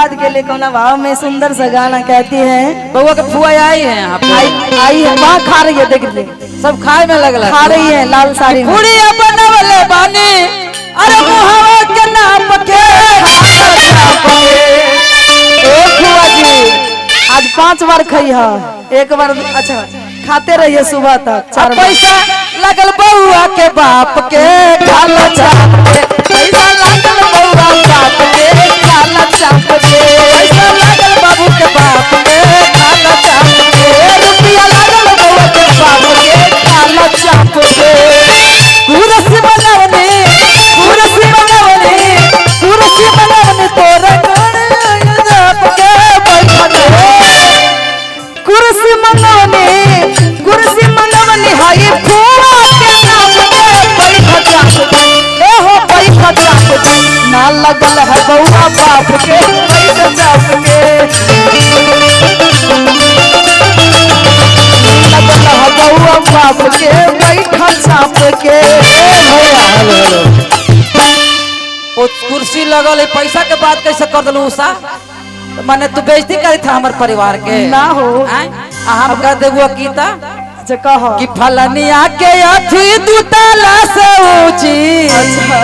आशीर्वाद के लिए कोना भाव में सुंदर सा गाना कहती है। बउआ के फुआ आई है यहाँ पे। आई है वहाँ खा रही है, देख लीजिए सब खाए में लगला खा रही है लाल साड़ी में। पूड़िया बनवले बानी अरे मुहावा के नाप के फुआ जी आज 5 बार खाई है, एक बार अच्छा खाते रहिए सुबह तक। 4 पैसा लगल बउआ के बाप के खाला चाप के, पैसा लगल बउआ बाप के खाला चाप के, पैसा लगल बाबू के बाप के खाला चाप के, रुपया लगल बउआ के बाप के खाला चाप के। कुर्सी बनवनी कुर्सी बनवनी कुर्सी बनवनी तोरा गण जाप के बैठल कुर्सी मनवनी हाई फुआ के नाम पे ए हो पैसा चाप के ना लगल है बउआ बाप के पैसा चाप के लगल है बउआ बाप के बैठा चाप के। ओ कुर्सी लगल है पैसा के बात कैसे कर दलू उषा? माने तू बेइज्जती करी था हमारे परिवार के ना हो हम कह देबो कीता कहो कि फलनिया के अथी दुताला से ऊंची। अच्छा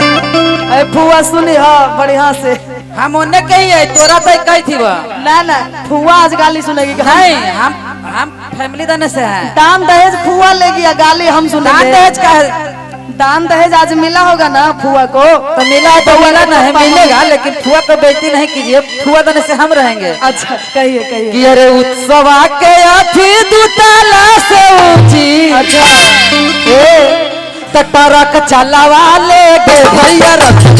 अरे फुआ सुनी हा बढ़िया से हम ओने कही है तोरा तो कही थी वो ना फुआ आज गाली सुनेगी नहीं हम फैमिली दाने से है। दान दहेज फुआ लेगी या गाली हम सुनेंगे? दान दहेज का है? दान दहेज आज मिला होगा ना फुआ को? तो मिला तो मिला नहीं मिलेगा, लेकिन फुआ को बेइज्जती नहीं कीजिए, फुआ दाने से हम रहेंगे। अच्छा कहिए कहिए कि अरे उत्सव के अथी दुताला से ऊंची। अच्छा ट्रक चलावा ले दे भैया रखी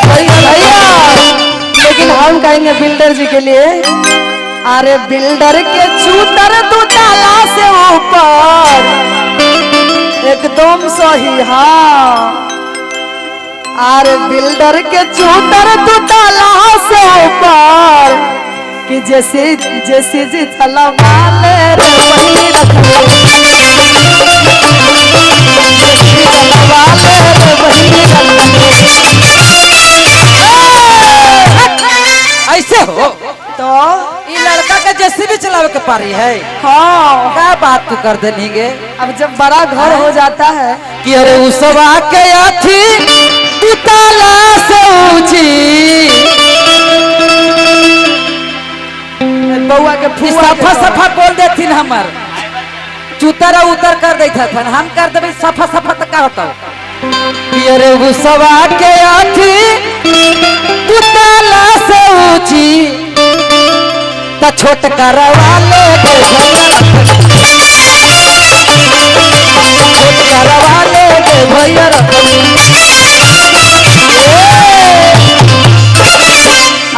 भैया लेकिन हम कहेंगे बिल्डर जी के लिए अरे बिल्डर के चूतर दुताला से ऊपर एकदम सही। हाँ अरे बिल्डर के चूतर दुताला से ऊपर कि जैसे जैसे जी थला वाले रे वही रखले वाले रे वही ऐसे हो तो ये लड़का के जैसे भी चलावे के पारी है। हाँ क्या बात तू कर देनीगे? अब जब बड़ा घर हो जाता है कि अरे उसवा के अथी दुताला से ऊंची बउआ के फुआ सफा सफा बोल देती हमार चुतर उतर कर देता था हम कर देबे सफा सफा तो का होता कि अरे उसवा के अथी दुताला से ऊंची त छोट करवा ले करवा ले भैया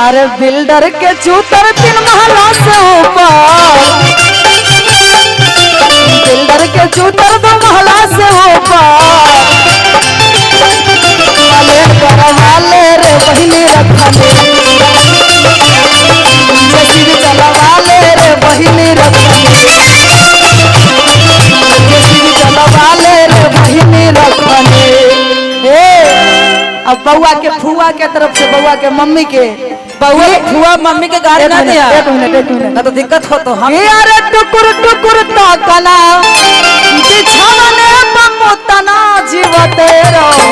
अरे बिल्डर के चूतर 3 महला से ऊपर बिल्डर के चूतर 2 महला से ऊपर करवा ले रे बहिनी रखने जैसी चलवा ले रे बहिनी रखने जैसी चलवा ले रे बहिनी रखने। अब बउआ के फुआ के तरफ से बउआ के मम्मी के बउआ फुआ मम्मी के गाड़ी ना दिया एक मिनट ना तो दिक्कत हो तो हम अरे टुकुर टुकुर ताकना बिछावने ममुतना जीवते रहो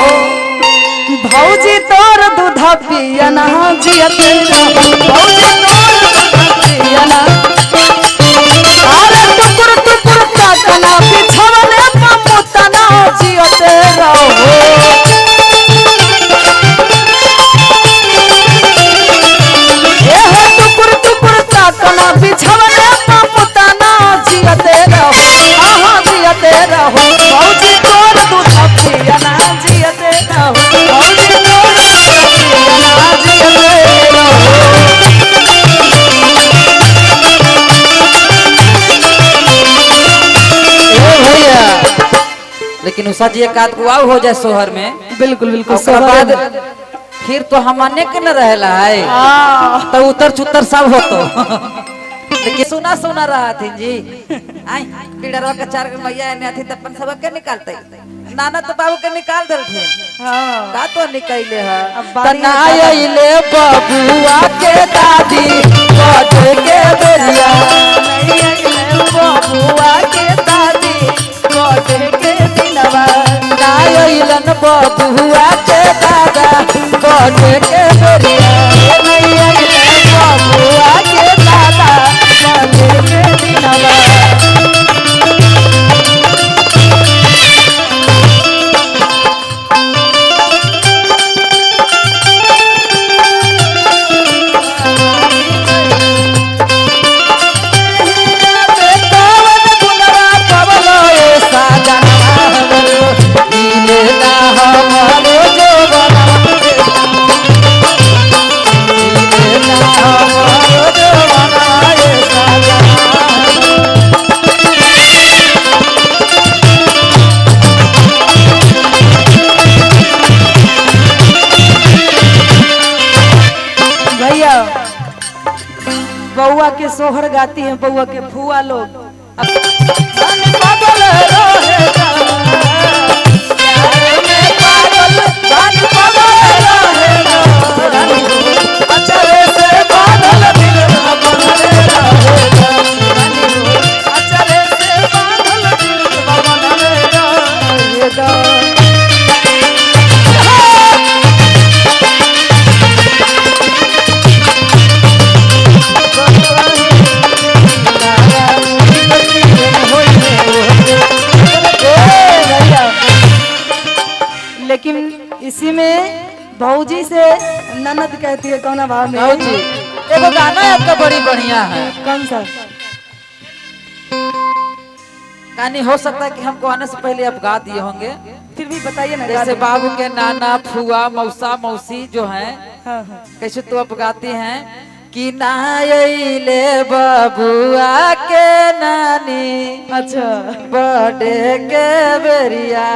भौजी तोर दूध पियना जियते रहो भौजी तोर दूध पियना। अरे टुकुर टुकुर ताकना बिछावने ममुतना जियते रहो बिछवने ममुतना जियते रहो आहा जियते रहो भौजी तोर दूध पियना जियते रहो भौजी तोर दूध पियना जियते रहो। भैया लेकिन उषा जी एक आध गुआव हो जाए शोहर में बिल्कुल बिल्कुल उसके बाद फिर तो हमने के न रहेला है तो उतर चुतर सब हो तो लेकिन सुना सुना रहा थी जी आई पीड़रवा के चार मैया ने थी तपन सब के निकालते नाना तो बाबू के निकाल दल थे हाँ का तो निकले है अब बारी है तनाइले बबुआ के दादी कोटे के बेरिया नहीं अगले बबुआ के दादी कोटे के दिनवा नाइलन बबुआ के दादा कोटे के बेरिया नहीं अगले बबुआ के दादा कोटे के दिनवा बउआ के सोहर गाती हैं बउआ के फुआ लोग लेकिन इसी में भौजी से ननद कहती है कौन भाव में भौजी एगो गाना आपका बड़ी बढ़िया है कौन सा कहानी हो सकता है कि हमको आने से पहले आप गा दिए होंगे फिर भी बताइए ना जैसे बाबू के नाना फुआ मौसा मौसी जो हैं हाँ हाँ कैसे तो आप गाते हैं कि नाइले बबुआ के नानी अच्छा बर्थडे के बेरिया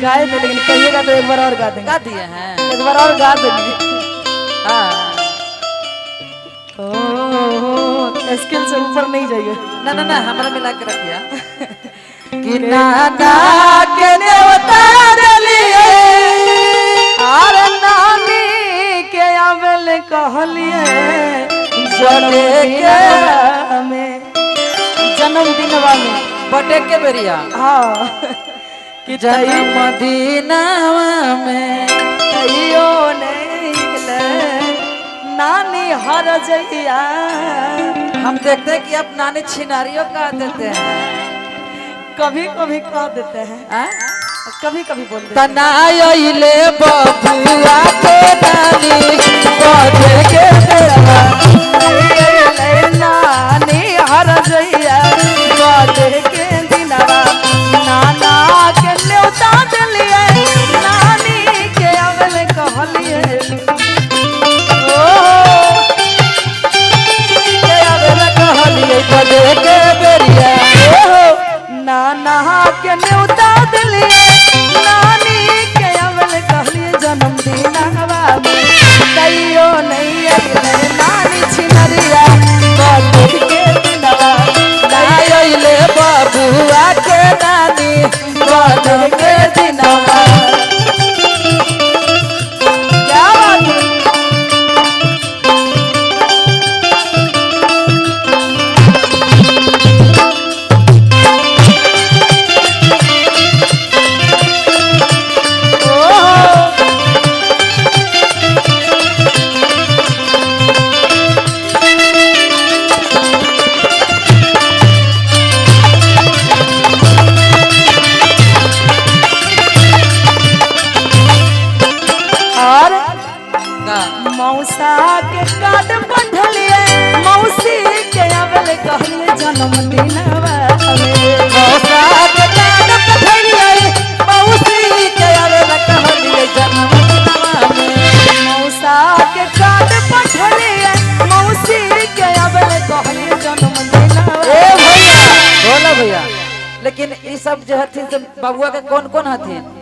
गाए थे लेकिन कहिएगा तो एक बार और गा देंगे गा दिए हैं एक बार और गा देंगे हाँ स्केल से ऊपर नहीं जाइए ना ना ना हमारा मिला के रखिया कि नाना के नेवता दलिए अरे नानी के आवेल कहलिए जन्मदिनवा में जन्मदिनवा में बर्थडे के बेरिया हाँ कि जन्मदिनवा में तैयो नहीं निकले नानी हर जइया हम देखते हैं कि आप नानी छिनारियों का देते हैं कभी कभी कह देते हैं हाँ? कभी कभी बोल देते हैं तनाइले बबुआ के नानी बर्थडे के बेरिया नानी हर जइया बर्थडे के दिनवा नाना के न्योता दिलिए नानी के अवल कहलिए के अबेला कहलिए बर्थडे के बेरिया नाना के न्योता दिलिए नानी के अवल कहलिए जन्मदिनवा में तैयो नहीं अगले नानी छिनरिया बर्थडे के दिनवा नाइले बबुआ के नानी बर्थडे के दिनवा क्या बात है और मौसा के कार्ड पठलिए मौसी के अवल कहलिए जन्मदिनवा में मौसा के कार्ड पठलिए मौसी के अबेला कहलिए जन्मदिनवा में मौसा के कार्ड पठलिए मौसी के अवल कहलिए जन्मदिनवा ए भैया बोला भैया लेकिन ये सब जो हथिन से बबुआ के कौन कौन हथिन